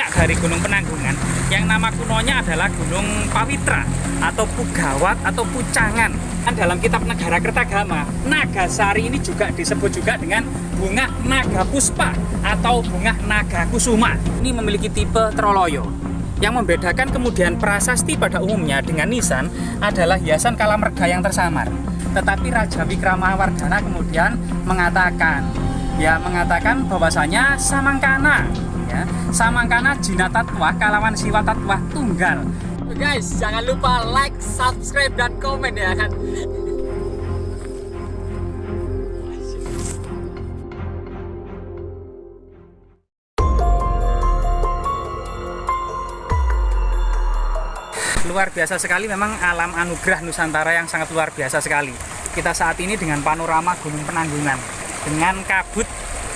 puncak dari Gunung Penanggungan yang nama kunonya adalah Gunung Pawitra atau Pugawat atau Pucangan. Dan dalam kitab Negara Kertagama, Nagasari ini juga disebut juga dengan bunga naga puspa atau bunga naga kusuma. Ini memiliki tipe troloyo. Yang membedakan kemudian prasasti pada umumnya dengan nisan adalah hiasan kalamerga yang tersamar. Tetapi Raja Wikramawardhana kemudian mengatakan bahwasanya samangkana, ya, samangkana jinatatwa kalawan siwatatwa tunggal. Guys, jangan lupa like, subscribe, dan komen ya kan. Luar biasa sekali memang alam anugerah Nusantara yang sangat luar biasa sekali. Kita saat ini dengan panorama Gunung Penanggungan, dengan kabut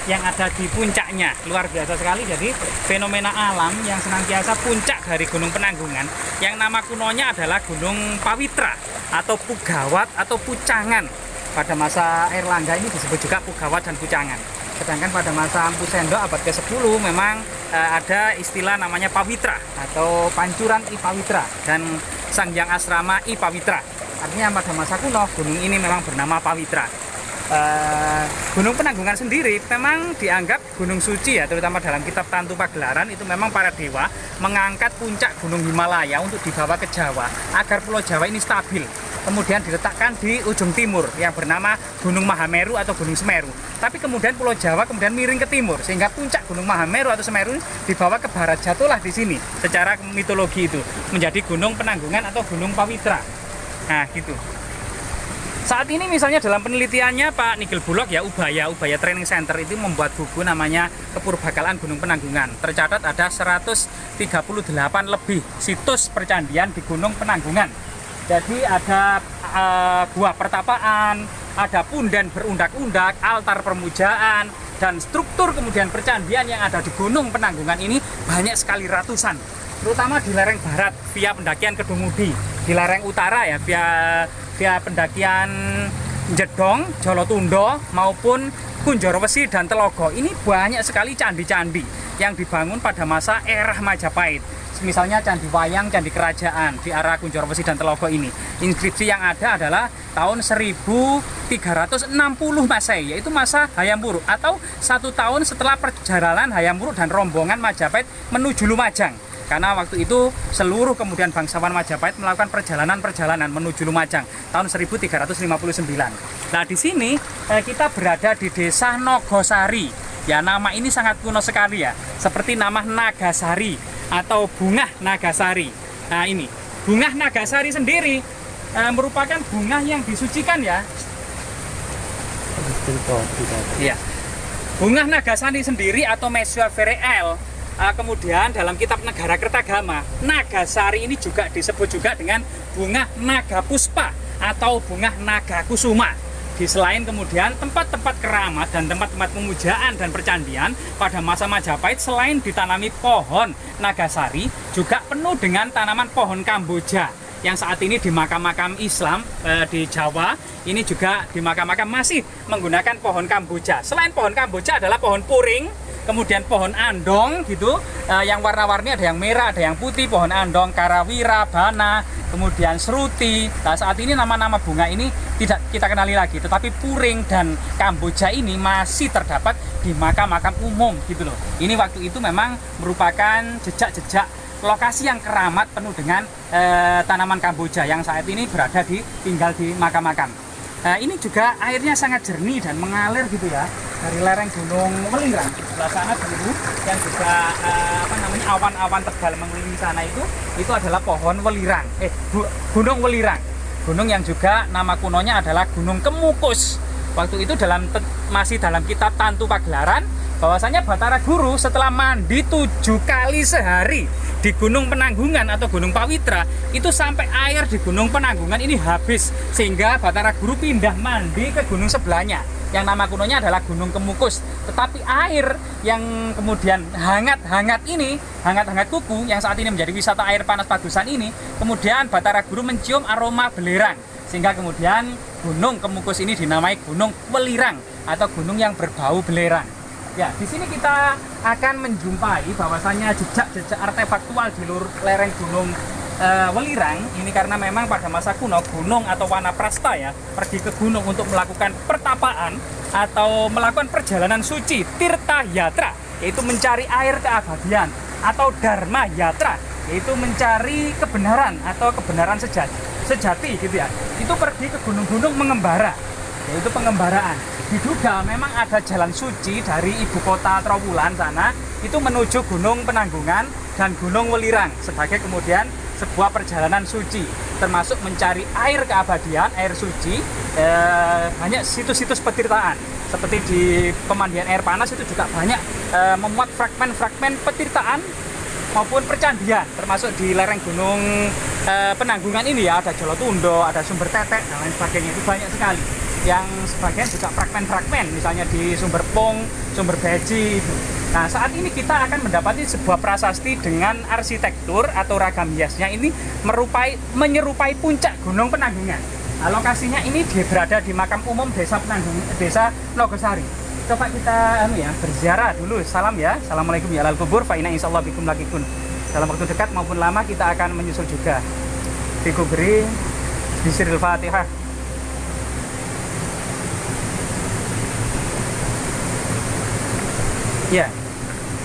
yang ada di puncaknya, luar biasa sekali. Jadi fenomena alam yang senantiasa puncak dari Gunung Penanggungan yang nama kunonya adalah Gunung Pawitra atau Pugawat atau Pucangan. Pada masa Airlangga ini disebut juga Pugawat dan Pucangan. Sedangkan pada masa Empu Sendok abad ke-10 memang ada istilah namanya Pawitra atau Pancuran I Pawitra dan Sanghyang Asrama I Pawitra. Artinya pada masa kuno gunung ini memang bernama Pawitra. Gunung Penanggungan sendiri memang dianggap gunung suci ya, terutama dalam kitab Tantu Pagelaran itu memang para dewa mengangkat puncak gunung Himalaya untuk dibawa ke Jawa agar pulau Jawa ini stabil. Kemudian diletakkan di ujung timur yang bernama Gunung Mahameru atau Gunung Semeru. Tapi kemudian pulau Jawa kemudian miring ke timur sehingga puncak Gunung Mahameru atau Semeru dibawa ke barat, jatuhlah di sini. Secara mitologi itu menjadi Gunung Penanggungan atau Gunung Pawitra. Nah, gitu. Saat ini misalnya dalam penelitiannya Pak Nigel Bulog ya, Ubaya Training Center itu membuat buku namanya Kepurbakalaan Gunung Penanggungan. Tercatat ada 138 lebih situs percandian di Gunung Penanggungan. Jadi ada gua pertapaan, ada punden berundak-undak, altar permujaan, dan struktur kemudian percandian yang ada di Gunung Penanggungan ini banyak sekali, ratusan. Terutama di lereng barat via pendakian Kedungudi, di lereng utara ya via pendakian Jedong, Jolotundo maupun Kunjoro Wesi dan Telogo. Ini banyak sekali candi-candi yang dibangun pada masa era Majapahit. Misalnya Candi Wayang, Candi Kerajaan di arah Kunjoro Wesi dan Telogo ini. Inskripsi yang ada adalah tahun 1360 Masehi, yaitu masa Hayam Wuruk atau 1 tahun setelah perjalanan Hayam Wuruk dan rombongan Majapahit menuju Lumajang. Karena waktu itu seluruh kemudian bangsawan Majapahit melakukan perjalanan menuju Lumajang tahun 1359. Nah, di sini kita berada di Desa Nogosari. Ya, nama ini sangat kuno sekali ya. Seperti nama Nagasari atau bunga Nagasari. Nah, ini bunga Nagasari sendiri merupakan bunga yang disucikan ya. Iya. Bunga Nagasari sendiri atau Mesua Vereel. Kemudian dalam kitab Negara Kertagama, Nagasari ini juga disebut juga dengan bunga naga puspa atau bunga naga kusuma. Di selain kemudian tempat-tempat keramat dan tempat-tempat pemujaan dan percandian pada masa Majapahit, selain ditanami pohon Nagasari, juga penuh dengan tanaman pohon Kamboja yang saat ini di makam-makam Islam di Jawa ini juga di makam-makam masih menggunakan pohon Kamboja. Selain pohon Kamboja adalah pohon puring, kemudian pohon andong gitu, yang warna-warni ada yang merah, ada yang putih, pohon andong, karawira, bana, kemudian seruti. Nah, saat ini nama-nama bunga ini tidak kita kenali lagi, tetapi puring dan Kamboja ini masih terdapat di makam-makam umum gitu loh. Ini waktu itu memang merupakan jejak-jejak lokasi yang keramat penuh dengan tanaman Kamboja yang saat ini tinggal di makam-makam. Ini juga airnya sangat jernih dan mengalir gitu ya dari lereng Gunung Welirang di sebelah sana dulu, yang juga awan-awan tebal mengelilingi sana itu adalah pohon welirang, Gunung Welirang, gunung yang juga nama kunonya adalah Gunung Kemukus. Waktu itu masih dalam kitab Tantu Pagelaran bahwasanya Batara Guru setelah mandi 7 kali sehari di Gunung Penanggungan atau Gunung Pawitra, itu sampai air di Gunung Penanggungan ini habis, sehingga Batara Guru pindah mandi ke gunung sebelahnya yang nama kunonya adalah Gunung Kemukus. Tetapi air yang kemudian hangat-hangat kuku yang saat ini menjadi wisata air panas Padusan ini, kemudian Batara Guru mencium aroma belerang, sehingga kemudian Gunung Kemukus ini dinamai Gunung Welirang atau gunung yang berbau belerang. Ya, di sini kita akan menjumpai bahwasannya jejak-jejak artefaktual di lereng Gunung Welirang. Ini karena memang pada masa kuno gunung atau wanaprasta ya pergi ke gunung untuk melakukan pertapaan atau melakukan perjalanan suci tirta yatra, yaitu mencari air keabadian, atau dharma yatra, yaitu mencari kebenaran atau kebenaran sejati gitu ya. Itu pergi ke gunung-gunung mengembara, yaitu pengembaraan. Diduga memang ada jalan suci dari ibu kota Trowulan sana itu menuju Gunung Penanggungan dan Gunung Welirang sebagai kemudian sebuah perjalanan suci, termasuk mencari air keabadian, air suci. Banyak situs-situs petirtaan seperti di pemandian air panas itu juga banyak memuat fragmen-fragmen petirtaan maupun percandian, termasuk di lereng Gunung Penanggungan ini ya, ada Jolotundo, ada Sumber Tetek dan lain sebagainya. Itu banyak sekali, yang sebagian juga fragmen-fragmen, misalnya di Sumber Pong, Sumber Beji itu. Nah, saat ini kita akan mendapati sebuah prasasti dengan arsitektur atau ragam hiasnya ini menyerupai puncak Gunung Penanggungan. Nah, lokasinya ini berada di makam umum Desa Penanggungan, Desa Nogosari. Coba kita berziarah dulu. Salam ya. Assalamualaikum ya alal kubur fa inna insyaallah bikum lakikun. Dalam waktu dekat maupun lama kita akan menyusul juga. Dikuberi bisiril Fatihah. Ya,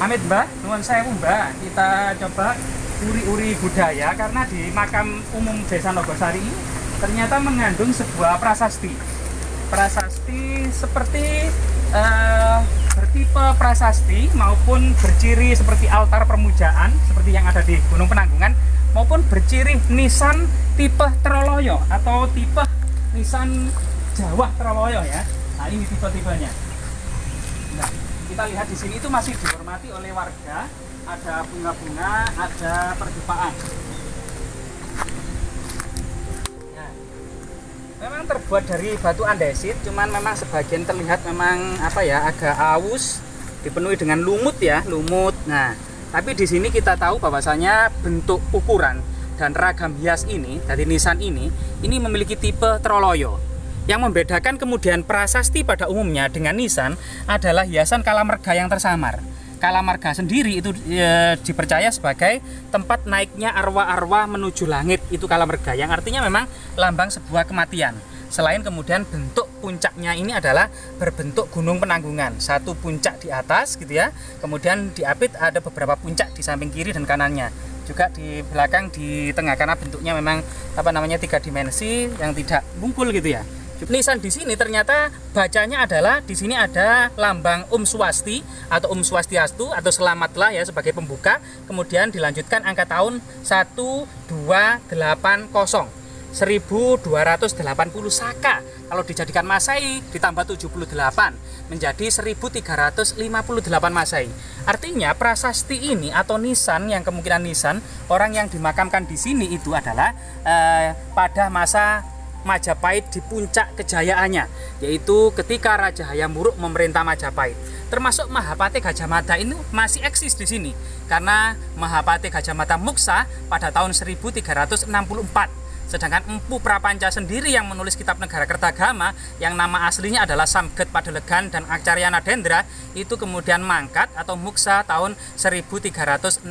amit Mbah, nuwun sewu Mbah. Kita coba uri-uri budaya karena di makam umum Desa Nogosari ini ternyata mengandung sebuah prasasti. Prasasti seperti bertipe prasasti maupun berciri seperti altar permujaan seperti yang ada di Gunung Penanggungan, maupun berciri nisan tipe Troloyo atau tipe nisan Jawa Troloyo ya. Nah, ini tipe-tipenya. Nah, kita lihat di sini itu masih dihormati oleh warga, ada bunga-bunga, ada perjupaan. Nah, memang terbuat dari batu andesit, cuman memang sebagian terlihat memang agak aus, dipenuhi dengan lumut ya, lumut. Nah, tapi di sini kita tahu bahwasanya bentuk ukuran dan ragam hias ini dari nisan ini memiliki tipe Troloyo. Yang membedakan kemudian prasasti pada umumnya dengan nisan adalah hiasan kalamerga yang tersamar. Kalamerga sendiri itu dipercaya sebagai tempat naiknya arwah-arwah menuju langit, itu kalamerga, yang artinya memang lambang sebuah kematian. Selain kemudian bentuk puncaknya ini adalah berbentuk Gunung Penanggungan, satu puncak di atas gitu ya, kemudian diapit ada beberapa puncak di samping kiri dan kanannya, juga di belakang, di tengah, karena bentuknya memang 3 dimensi yang tidak bungkul gitu ya. Nisan di sini ternyata bacanya adalah di sini ada lambang Swasti atau Swastiastu atau selamatlah ya sebagai pembuka, kemudian dilanjutkan angka tahun 1280 1280 Saka. Kalau dijadikan Masehi ditambah 78 menjadi 1358 Masehi. Artinya prasasti ini atau nisan, yang kemungkinan nisan orang yang dimakamkan di sini itu adalah pada masa Majapahit di puncak kejayaannya, yaitu ketika Raja Hayam Wuruk memerintah Majapahit. Termasuk Mahapati Gajah Mada ini masih eksis di sini karena Mahapati Gajah Mada Muksa pada tahun 1364. Sedangkan Empu Prapanca sendiri yang menulis kitab Negara Kertagama yang nama aslinya adalah Samget Padelegan dan Acaryana Dendra itu kemudian mangkat atau muksa tahun 1365.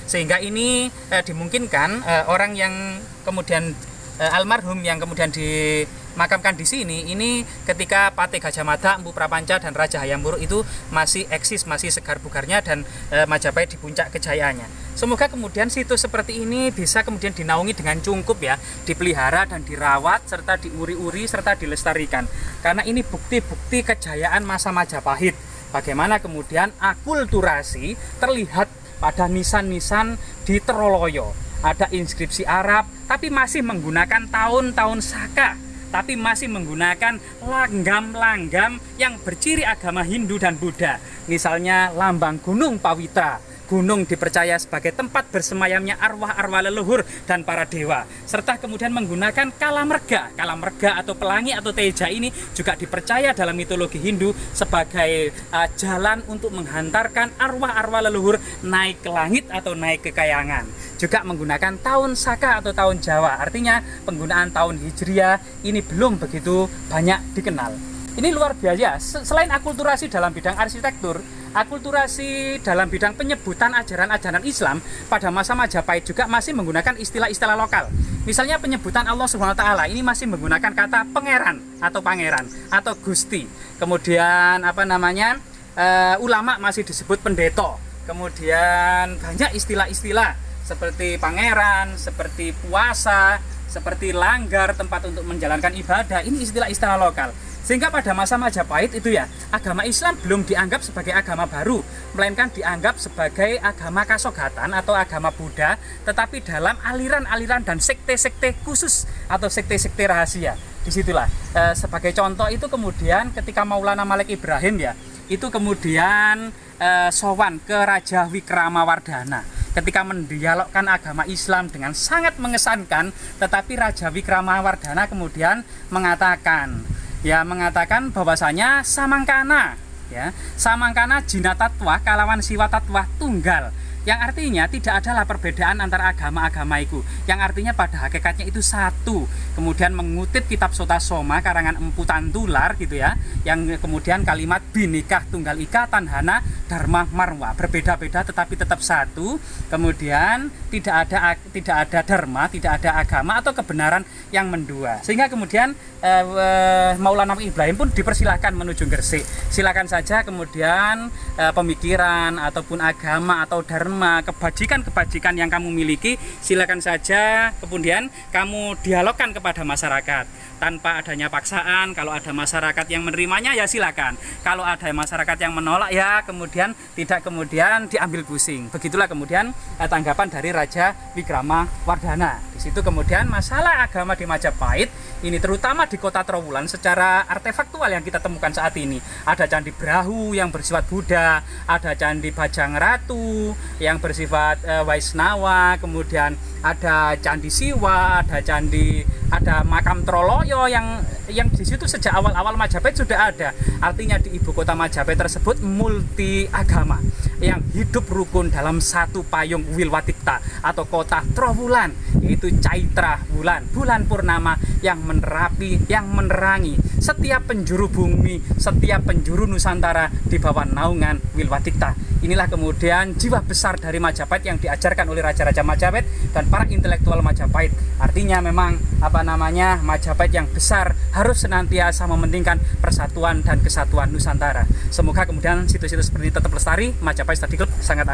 Sehingga ini dimungkinkan orang yang kemudian almarhum yang kemudian dimakamkan di sini ini ketika Patih Gajah Mada, Empu Prapanca dan Raja Hayam Wuruk itu masih eksis, masih segar bugarnya dan Majapahit di puncak kejayaannya. Semoga kemudian situs seperti ini bisa kemudian dinaungi dengan cungkup ya, dipelihara dan dirawat serta diuri-uri serta dilestarikan. Karena ini bukti-bukti kejayaan masa Majapahit. Bagaimana kemudian akulturasi terlihat pada nisan-nisan di Troloyo. Ada inskripsi Arab, tapi masih menggunakan tahun-tahun Saka, tapi masih menggunakan langgam-langgam yang berciri agama Hindu dan Buddha. Misalnya lambang Gunung Pawitra, gunung dipercaya sebagai tempat bersemayamnya arwah-arwah leluhur dan para dewa, serta kemudian menggunakan kalamerga. Kalamerga atau pelangi atau teja ini juga dipercaya dalam mitologi Hindu sebagai jalan untuk menghantarkan arwah-arwah leluhur naik ke langit atau naik ke kayangan. Juga menggunakan tahun Saka atau tahun Jawa, artinya penggunaan tahun Hijriah ini belum begitu banyak dikenal. Ini luar biasa. Selain akulturasi dalam bidang arsitektur, akulturasi dalam bidang penyebutan ajaran-ajaran Islam pada masa Majapahit juga masih menggunakan istilah-istilah lokal. Misalnya penyebutan Allah Subhanahu wa taala ini masih menggunakan kata pangeran atau gusti. Kemudian ulama masih disebut pendeta. Kemudian banyak istilah-istilah seperti pangeran, seperti puasa, seperti langgar, tempat untuk menjalankan ibadah. Ini istilah-istilah lokal. Sehingga pada masa Majapahit itu ya, agama Islam belum dianggap sebagai agama baru, melainkan dianggap sebagai agama kasogatan atau agama Buddha, tetapi dalam aliran-aliran dan sekte-sekte khusus atau sekte-sekte rahasia. Disitulah sebagai contoh itu kemudian ketika Maulana Malik Ibrahim ya, itu kemudian sowan ke Raja Wikramawardhana ketika mendialogkan agama Islam dengan sangat mengesankan, tetapi Raja Wikramawardhana kemudian mengatakan bahwasanya samangkana jinatatwa kalawan siwatatwa tunggal, yang artinya tidak adalah perbedaan antara agama-agama itu, yang artinya pada hakikatnya itu satu. Kemudian mengutip kitab Sota Soma karangan Empu Tantular gitu ya, yang kemudian kalimat binikah tunggal ika tanhana dharma marwa, berbeda-beda tetapi tetap satu. Kemudian tidak ada dharma, tidak ada agama atau kebenaran yang mendua. Sehingga kemudian Maulana Ibrahim pun dipersilahkan menuju Gresik. Silakan saja kemudian pemikiran ataupun agama atau dharma, kebajikan-kebajikan yang kamu miliki, silakan saja kemudian kamu dialogkan kepada masyarakat tanpa adanya paksaan. Kalau ada masyarakat yang menerimanya ya silakan. Kalau ada masyarakat yang menolak ya kemudian tidak kemudian diambil pusing. Begitulah kemudian tanggapan dari Raja Wikramawardhana. Di situ kemudian masalah agama di Majapahit ini terutama di kota Trowulan secara artefaktual yang kita temukan saat ini. Ada Candi Brahu yang bersifat Buddha, ada Candi Bajang Ratu yang bersifat Waisnawa, kemudian ada Candi Siwa, ada makam Troloyo yang di situ sejak awal-awal Majapahit sudah ada. Artinya di ibu kota Majapahit tersebut multi agama yang hidup rukun dalam satu payung Wilwatikta atau kota Trowulan, yaitu Caitra bulan purnama yang menerapi, yang menerangi setiap penjuru bumi, setiap penjuru Nusantara di bawah naungan Wilwatikta. Inilah kemudian jiwa besar dari Majapahit yang diajarkan oleh raja-raja Majapahit dan para intelektual Majapahit. Artinya memang Majapahit yang besar harus senantiasa mementingkan persatuan dan kesatuan Nusantara. Semoga kemudian situs-situs seperti ini tetap lestari. Majapahit Study Club sangat